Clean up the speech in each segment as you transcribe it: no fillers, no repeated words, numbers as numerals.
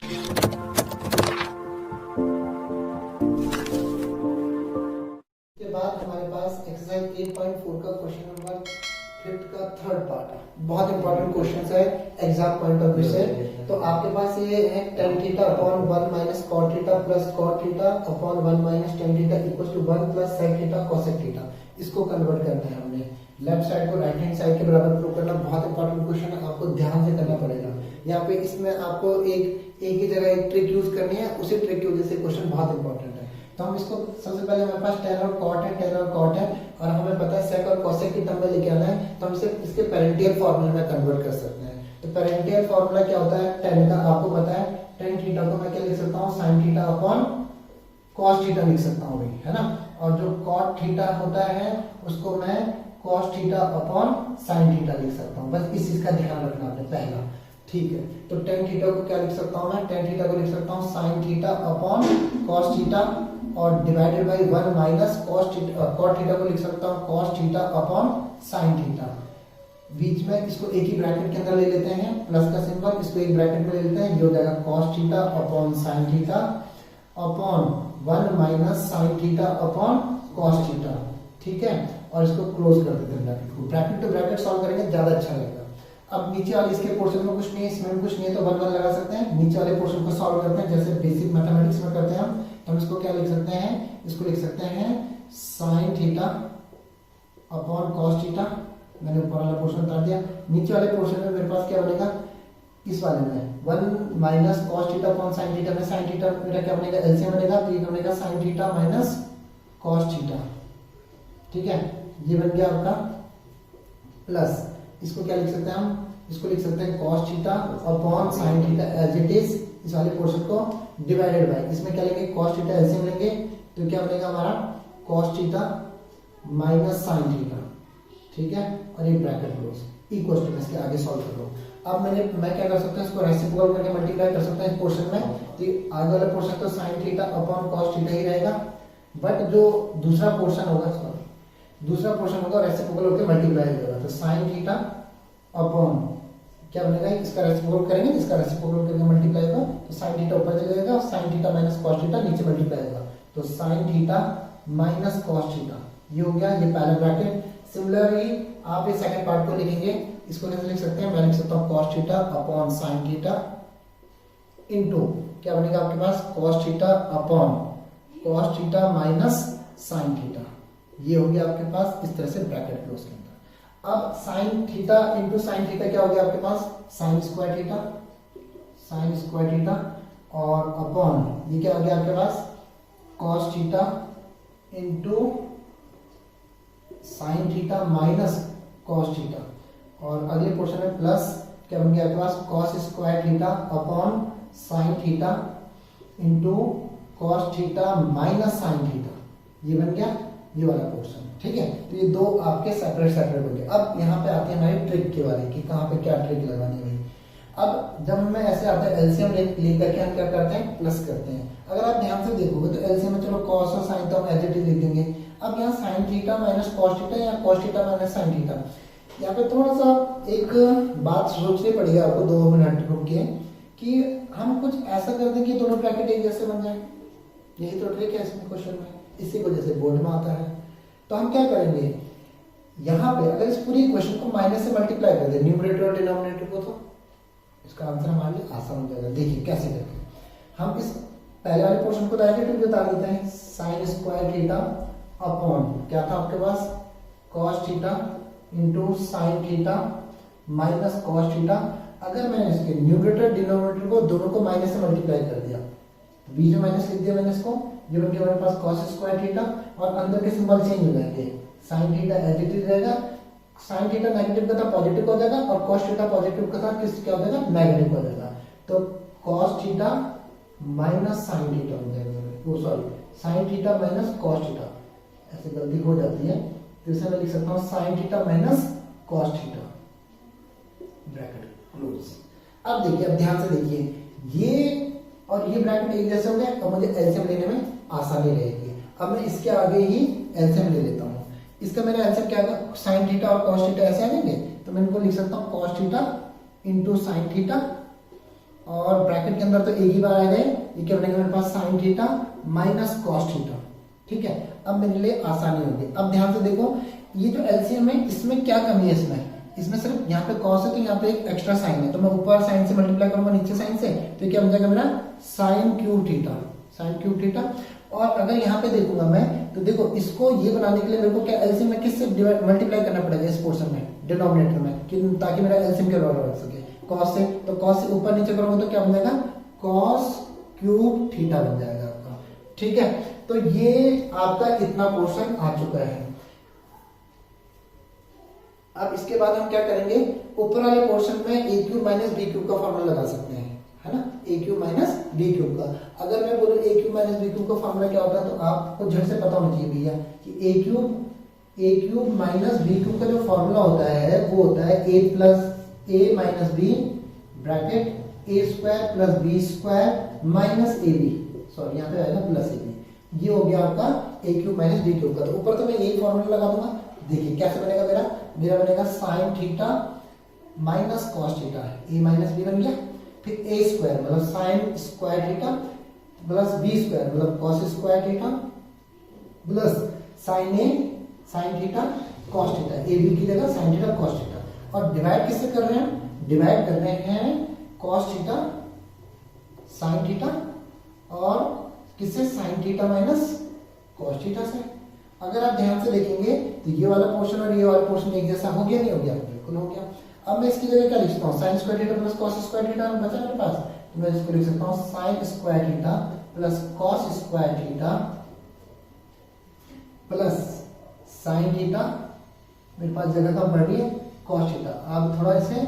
इसके बाद हमारे पास एक्सरसाइज 8.4 का क्वेश्चन नंबर 5 का थर्ड पार्ट है। बहुत इंपॉर्टेंट क्वेश्चन है एग्जाम पॉइंट ऑफ व्यू से। तो आपके पास ये है tan theta upon 1 minus cot theta plus cot theta upon 1 minus tan theta equal to 1 plus sec theta cosec theta. इसको कन्वर्ट करना है हमने, लेफ्ट साइड को राइट हैंड साइड के बराबर प्रूव करना। बहुत इंपॉर्टेंट क्वेश्चन है, आपको ध्यान से करना पड़ेगा। यहाँ पे इसमें आपको एक ही जगह एक ट्रिक यूज करनी है, उसी ट्रिक की वजह से क्वेश्चन बहुत इंपॉर्टेंट है। तो हम इसको सबसे पहले हमारे पास tan और cot है, tan और cot है, और हमें पता है sec और cosec की टर्म में लेके आना है। तो हम इसे इसके पेरेंटियल फॉर्मूले में कन्वर्ट कर सकते हैं। तो पेरेंटियल फॉर्मूला क्या होता है tan का, आपको पता है। tan थीटा को मैं क्या लिख सकता हूँ, sin theta upon cos theta लिख सकता हूँ भाई, है ना। और जो cot थीटा होता है उसको मैं cos theta upon sin theta लिख सकता हूँ। बस इस चीज का ध्यान रखना आपने पहला, ठीक है। तो tan थीटा को क्या लिख सकता हूँ मैं, tan थीटा को लिख सकता हूँ sin theta upon cos theta और divided by 1 minus cos theta, cot theta को लिख सकता हूँ cos theta upon sin theta. बीच में इसको एक ही ब्रैकेट के अंदर ले लेते हैं, प्लस का सिंबल, इसको एक ब्रैकेट में ले लेते हैं, ये हो जाएगा cos theta upon sin theta upon 1 minus sin theta upon cos theta, ठीक है। और इसको क्लोज कर देते हैं ब्रैकेट को। ब्रैकेट टू ब्रैकेट सॉल्व करेंगे ज्यादा अच्छा लगेगा। अब नीचे वाले इसके पोर्शन में कुछ नहीं है, इसमें कुछ नहीं है, तो 1 1 लगा सकते हैं। नीचे वाले पोर्शन को सॉल्व करते हैं जैसे बेसिक मैथमेटिक्स में करते हैं हम। तो हम इसको क्या लिख सकते हैं, इसको लिख सकते हैं sin theta upon cos theta. मैंने ऊपर वाला पोर्शन उतार दिया। नीचे वाले पोर्शन में मेरे पास क्या बनेगा, इस वाले में 1 minus cos theta upon sin theta में sin थीटा मेरा क्या बनेगा, एलसीएम बनेगा, तो ये बनेगा sin theta minus cos theta, ठीक है। ये बन गया आपका प्लस, इसको क्या लिख सकते हैं हम, इसको लिख सकते हैं cos theta upon sin theta as it is, इस वाले पोर्शन को डिवाइडेड बाय, इसमें क्या लेंगे cos थीटा एलसीएम लेंगे, तो क्या बनेगा हमारा cos theta minus sin theta, ठीक है। और एक ब्रैकेट क्लोज इक्वल टू, इसके आगे सॉल्व कर लो। अब मैं क्या कर सकता हूं, इसको रेसिप्रोकल करके मल्टीप्लाई कर सकता हूं इस पोर्शन में। तो आगे वाला पोर्शन तो sin theta upon cos theta ही रहेगा, बट जो दूसरा पोर्शन होगा रेसिप्रोकल होकर मल्टीप्लाई हो जाएगा। तो sin थीटा अपॉन क्या बनेगा, इसका रेसिप्रोकल करेंगे, इसका रेसिप्रोकल करके मल्टीप्लाई होगा, तो sin थीटा ऊपर चला जाएगा, sin theta minus cos theta नीचे मल्टीप्लाई होगा, तो sin theta minus cos theta, ये हो गया ये पहला ब्रैकेट। सिमिलरली आप ये सेकंड पार्ट को लिखेंगे, इसको कैसे लिख सकते हैं, मैं लिख सकता हूँ cos theta upon sin theta into क्या बनेगा आपके पास cos theta upon cos theta minus sin theta. ये हो गया आपके पास इस तरह से ब्रैकेट क्लोज के अंदर। अब sin theta into sin theta क्या हो गया आपके पास, sin स्क्वायर थीटा और अपॉन ये क्या हो गया आपके पास cos theta into sin theta minus cos theta, और अगले पोर्शन में प्लस क्या बन गया आपके पास cos square theta upon sin theta into cos theta minus sin theta, ये बन गया ये वाला पोर्शन, ठीक है। तो ये दो आपके सेपरेट हो गए। अब यहाँ पे आते हैं हमारी ट्रिक के वाले कि कहाँ पे क्या ट्रिक लगानी है। अब जब हमें ऐसे आता है एलसीएम लेकर के हम क्या करते हैं, प्लस करते हैं। अगर आप ध्यान से देखोगे तो एलसीएम में चलो cos और sin तो हम एज इट इज लिख देंगे। अब यहाँ sin theta minus cos theta या cos theta minus sin theta, यहाँ पे थोड़ा सा एक बात सोचनी पड़ेगी आपको 2 मिनट रुक के, कि हम कुछ ऐसा कर दें कि दोनों ब्रैकेट एक जैसे बन जाए। यही तो ट्रिक है इसमें क्वेश्चन में, इसी वजह से बोर्ड में आता है। तो हम क्या करेंगे, यहाँ पे अगर इस पूरी इक्वेशन को माइनस से मल्टीप्लाई कर दे न्यूमरेटर और डिनोमिनेटर को, तो इसका आंसर हमारे लिए आसान हो जाएगा। देखिए कैसे करके हम इस पहले वाले पोर्शन को डायरेक्ट बता देते हैं, sin स्क्वायर थीटा अपॉन क्या था आपके पास cos theta into sine theta minus cos theta. अगर मैंने इसके न्यूमरेटर डिनोमिनेटर को दोनों को माइनस से मल्टीप्लाई कर दिया, बीच में माइनस लिख दिया मैंने इसको, ये बन गया हमारे पास cos स्क्वायर थीटा, और अंदर के सिंबल चेंज हो जाएंगे, sin theta as it is रहेगा, sin थीटा नेगेटिव का था पॉजिटिव हो जाएगा, और cos थीटा पॉजिटिव का था किस क्या हो जाएगा नेगेटिव हो जाएगा। तो cos theta minus sin theta हो जाएगा, वो sorry sin theta minus cos theta, ऐसे गलती हो जाती है, तो इसे मैं लिख सकता हूँ sin theta minus cos theta, bracket close. अब देखिए, अब ध्यान से देखिए, ये और ये ब्रैकेट एक जैसे हो गए, और मुझे एलसीएम लेने में आसानी रहेगी। अब मैं इसके आगे ही एलसीएम ले लेता हूँ। इसका मेरा एलसीएम क्या होगा, sin थीटा और cos थीटा ऐसे आ जाएंगे, तो मैं इनको लिख सकता हूँ cos theta into sine theta और ब्रैकेट के अंदर तो एक ही बार आ गए, ये क्या बनेगा मेरे पास sine theta minus cos theta. ठीक है, अब मेरे लिए आसानी होगी। अब ध्यान से देखो, ये जो एलसीएम है इसमें क्या कमी है, इसमें सिर्फ यहाँ पे कॉस है तो यहाँ पे एक एक्स्ट्रा साइन है, तो मैं ऊपर साइन से मल्टीप्लाई करूंगा नीचे साइन से, तो क्या बन जाएगा मेरा sine cube theta, sine cube theta. और अगर यहाँ पे देखूंगा मैं तो देखो इसको ये बनाने के लिए मेरे को क्या एलसीएम में किससे मल्टीप्लाई करना पड़ेगा इस पोर्शन में, डिनोमिनेटर में, ताकि मेरा एलसीएम के बराबर बन सके। कॉस से, तो कॉस से ऊपर नीचे करूंगा तो क्या बन जाएगा कॉस क्यूब थीटा बन जाएगा आपका। ठीक है, तो ये आपका इतना पोर्शन आ चुका है। अब इसके बाद हम क्या करेंगे, ऊपर वाले पोर्शन में ए क्यूब माइनस बी क्यूब का फॉर्मूला लगा सकते हैं, है ना, ए क्यूब माइनस बी क्यूब का। अगर मैं बोलूं ए क्यूब माइनस बी क्यूब का फॉर्मूला क्या होता है, तो आपको झट से पता होना चाहिए भैया कि A cube minus B cube का जो फॉर्मूला होता है वो होता है A plus A minus B bracket A square plus B square minus A B, sorry यहाँ पे आएगा प्लस ए बी। ये हो गया आपका ए क्यूब माइनस बी क्यूब का। तो ऊपर तो मैं यही फॉर्मूला लगा दूंगा। देखिए कैसे बनेगा मेरा बनेगा sine theta minus cos theta, A minus B बन गया, फिर ए स्क्वायर मतलब sine square theta plus B square मतलब cos square theta plus sine A sine theta cos theta, A B की जगह साइन थीटा कॉस थीटा। और divide किससे कर रहे हैं, डिवाइड कर रहे हैं कॉस थीटा साइन थीटा और किससे, sign theta minus cos theta से। अगर आप ध्यान से देखेंगे तो ये वाला पोर्शन और ये वाला पोर्शन एक जैसा हो गया, नहीं हो गया, बिल्कुल हो गया। अब मैं इसकी जगह क्या लिख सकता हूँ, sign square theta plus cos square theta बचा मेरे पास, तो मैं इसको लिख सकता हूँ sign square theta plus cos square theta plus sine theta, मेरे पास जगह कम पड़ रही है, कॉस थीटा। आप थोड़ा इसे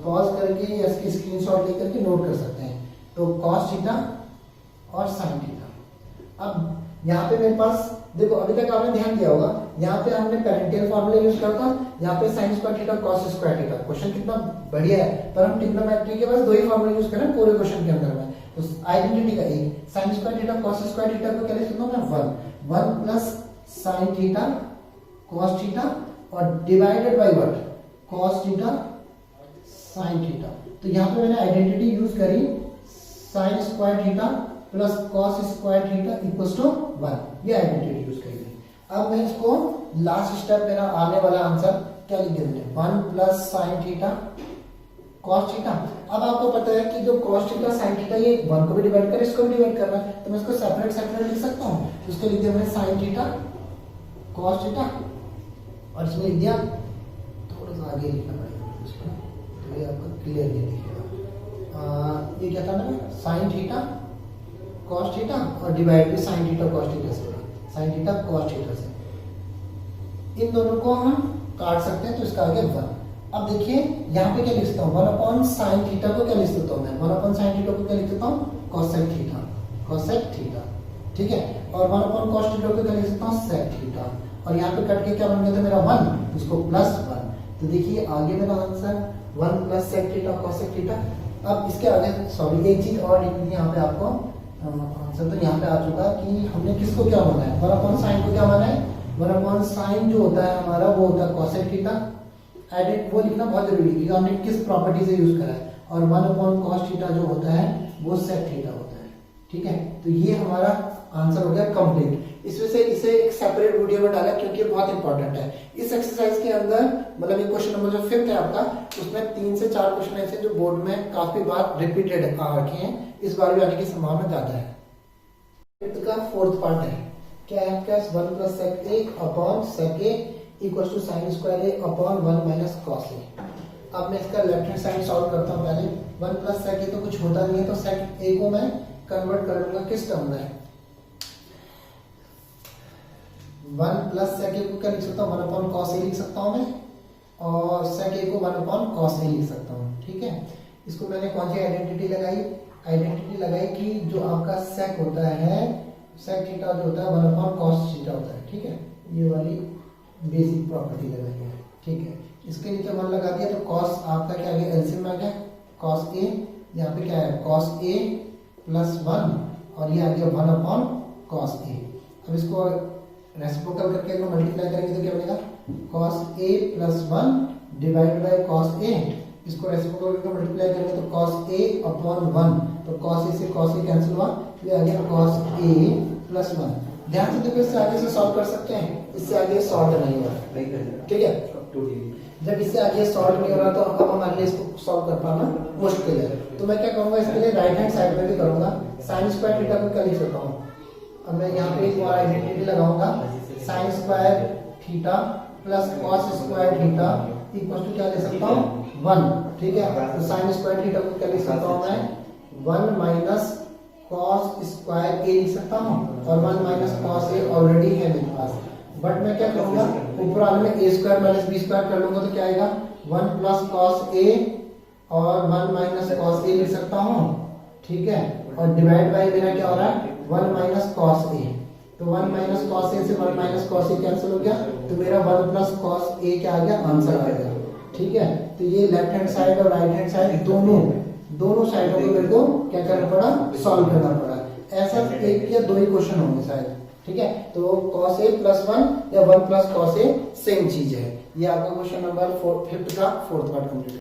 पॉज करके या इसकी स्क्रीनशॉट लेकर के नोट कर सकते हैं। तो कॉस थीटा और साइन थीटा। अब यहाँ पे मेरे पास देखो, अभी तक आपने ध्यान दिया होगा, यहाँ पे हमने पेरेंटियल फार्मूला यूज करता, यहाँ पे sign square theta cos square theta. Question कितना बढ़िया है, पर हम ट्रिग्नोमेट्री के पास दो ही फार्मूला यूज करें पूरे क्वेश्चन के अंदर में। तो आइडेंटिटी का एक sine square theta cos square theta को क्या लिख सकता हूँ मैं, 1 plus sine theta cos theta और divided by what, cos theta sine theta. तो यहाँ पे मैंने आइडेंटिटी यूज करी sine square theta plus cos square theta equals to 1, ये आइडेंटिटी यूज करी। अब मैं इसको लास्ट स्टेप मेरा आने वाला आंसर क्या लिख देंगे, 1 plus sine theta cos theta. अब आपको पता है कि जो कॉस थीटा साइन थीटा ये 1 को भी डिवाइड कर इसको भी डिवाइड कर रहा है, तो मैं इसको सेपरेट सेपरेट लिख सकता हूँ। तो इसको लिख दिया मैंने साइन थीटा कॉस थीटा और इसमें लिख दिया, थोड़ा सा आगे लिखना पड़ेगा इसको, तो ये आपको क्लियर नहीं दिखेगा। ये क्या था ना, साइन थीटा कॉस थीटा और डिवाइड भी साइन थीटा कॉस थीटा से, साइन थीटा कॉस थीटा से। इन दोनों को हम काट सकते हैं, तो इसका आ गया 1। अब देखिए यहाँ पे क्या लिख सकता हूँ, 1 अपॉन साइन थीटा को क्या लिख सकता हूँ मैं, 1 अपॉन साइन थीटा को क्या लिख सकता हूँ, कॉसेक थीटा, कॉसेक थीटा। ठीक है, और 1 अपॉन कॉस थीटा को क्या लिख सकता हूँ, सेक थीटा। और यहाँ पे कट के क्या बन गया था मेरा 1, उसको प्लस 1। तो देखिए आगे मेरा answer 1 plus sec theta cosec theta. अब इसके आगे सॉरी एक चीज और लिखनी है यहाँ पे आपको आंसर, तो यहाँ पे आ चुका कि हमने किसको क्या माना है, 1 अपॉन साइन को क्या माना है, 1 अपॉन साइन जो होता है हमारा वो होता है कॉसेक थीटा। एडिट वो लिखना बहुत जरूरी है क्योंकि हमने किस प्रॉपर्टी से यूज करा है। और 1 अपॉन कॉस थीटा जो होता है वो सेक थीटा होता है। ठीक है, तो ये हमारा आंसर हो गया कंप्लीट। इस वजह से इसे एक सेपरेट वीडियो में डाला क्योंकि बहुत इंपॉर्टेंट है। इस एक्सरसाइज के अंदर मतलब ये क्वेश्चन नंबर जो 5th है आपका, उसमें 3 से 4 क्वेश्चन ऐसे जो बोर्ड में काफी बार रिपीटेड आ रखे हैं, इस बार भी आने की संभावना ज्यादा है। 5th का 4th पार्ट है, क्या है आपके पास 1 plus sec A upon sec A equals to sine square A upon 1 minus cos A. अब मैं इसका लेफ्ट हैंड साइड सॉल्व करता हूँ। पहले 1 प्लस सेक ए तो कुछ होता नहीं है, तो सेक ए को मैं कन्वर्ट कर लूंगा किस टर्म में, 1 प्लस सेक ए को क्या लिख सकता हूँ, 1 अपॉन कॉस ए लिख सकता हूँ मैं, और सेक ए को 1 अपॉन कॉस ए लिख सकता हूँ। ठीक है, इसको मैंने कौन सी आइडेंटिटी लगाई, आइडेंटिटी लगाई कि जो आपका सेक होता है, सेक थीटा जो होता है 1 अपॉन कॉस थीटा होता है। ठीक है, ये वाली बेसिक प्रॉपर्टी लगाई है। ठीक है, इसके नीचे 1 लगा दिया तो कॉस आपका क्या आ गया, एलसीएम आ गया कॉस ए, यहाँ पे क्या है कॉस ए प्लस 1 और ये आ गया 1 अपॉन कॉस ए। अब इसको रेसिप्रोकल करके मल्टीप्लाई करेंगे तो क्या बनेगा, cos A plus 1 divide by cos A इसको रेसिप्रोकल करके मल्टीप्लाई करेंगे तो cos a अपॉन 1, तो cos a से cos a कैंसिल हुआ, ये आ गया cos a प्लस 1। ध्यान से देखो, इससे आगे से सॉल्व कर सकते हैं, इससे आगे सॉल्व नहीं हो रहा, ठीक है। जब इससे आगे सॉल्व नहीं हो रहा तो अब हम अगले इसको सॉल्व कर पाना मुश्किल है। तो मैं क्या करूंगा, इसके लिए राइट हैंड साइड में भी करूंगा। साइन स्क्वायर थीटा को क्या लिख सकता हूँ, अब मैं यहाँ पे एक और आइडेंटिटी लगाऊंगा, sine square theta plus cos square theta equal to क्या ले सकता हूँ 1, ठीक है। तो साइन स्क्वायर थीटा को क्या लिख सकता हूँ मैं 1 माइनस कॉस स्क्वायर ए लिख सकता हूँ, और 1 माइनस कॉस ए ऑलरेडी है मेरे पास। बट मैं क्या करूंगा, ऊपर वाले में ए स्क्वायर माइनस बी स्क्वायर कर लूंगा तो क्या आएगा 1 प्लस कॉस ए और 1 माइनस कॉस ए लिख सकता हूँ, ठीक है। और डिवाइड बाय मेरा क्या हो रहा है 1 माइनस कॉस ए, तो 1 माइनस कॉस ए से 1 माइनस कॉस ए कैंसिल हो गया, तो मेरा 1 प्लस कॉस ए क्या आ गया, आंसर आ गया, ठीक है। तो ये लेफ्ट हैंड साइड और राइट हैंड साइड दोनों साइडों को मेरे को क्या करना पड़ा, सॉल्व करना पड़ा। ऐसा एक या दो ही क्वेश्चन होंगे शायद, ठीक है। तो cos a प्लस 1 या 1 प्लस cos a सेम चीज है। ये आपका क्वेश्चन नंबर 5 का 4th पार्ट कंप्लीट।